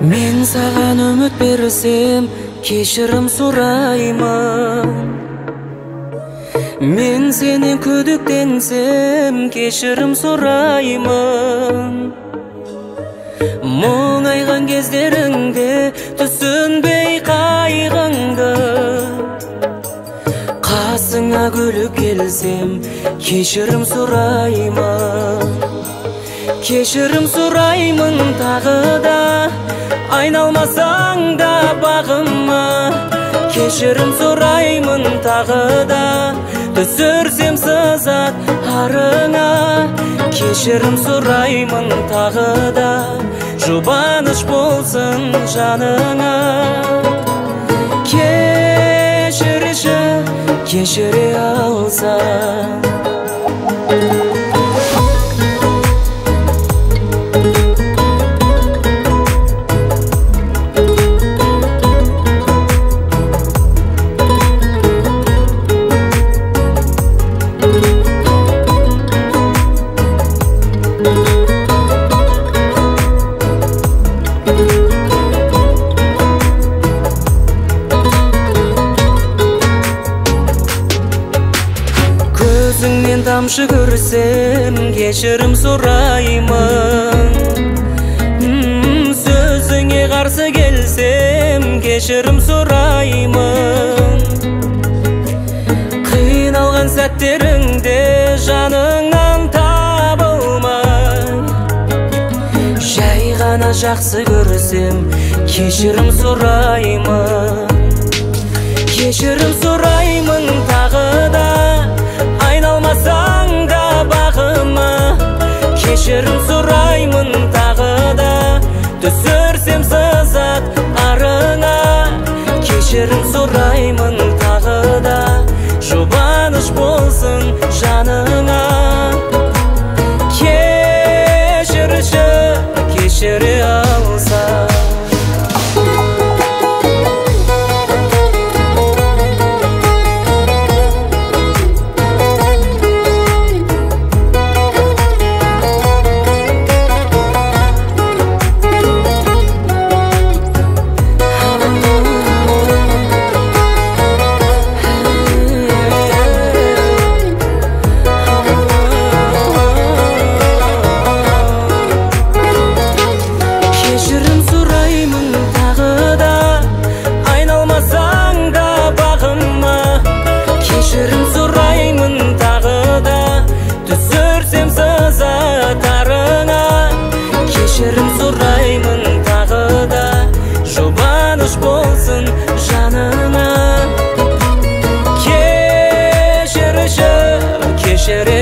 Men sagan ümit bersem, keşirim surayman. Men seni ködüktensem, keşirim surayman. Muңайgan кездеріңде түсінбей қайғыңды, қасыңа күліп келсем, кешірім сұраймын. Кешірім сұраймын тағы да, айналмасаң да бағыма. Кешірім сұраймын тағы да, түсірсем сызат арыңа. Кешірім сұраймын тағы да, жұбаныш болсын жаныңа. Кешірші, кешіре алсаң. Көзіңнен тамшы көрсем, кешірім сұраймын. Сөзіңе қарсы келсем, кешірім сұраймын. Қиналған сәттеріңде жаныңнан табылмай, жай ғана жақсы көрсем, кешірім сұраймын. Кешірім сұраймын тағы да, айналмасаң да бағыма. Кешірім сұраймын тағы да, түсірсем сызат арыңа. Кешірім сұраймын тағы да, жұбаныш болсын жаныңа. Кешірші, кешіре алсаң. Кешірім сұраймын тағы да, түсірсем сызат арыңа. Кешірім сұраймын тағы да, жұбаныш болсын жаныңа. Кешірші, кешіре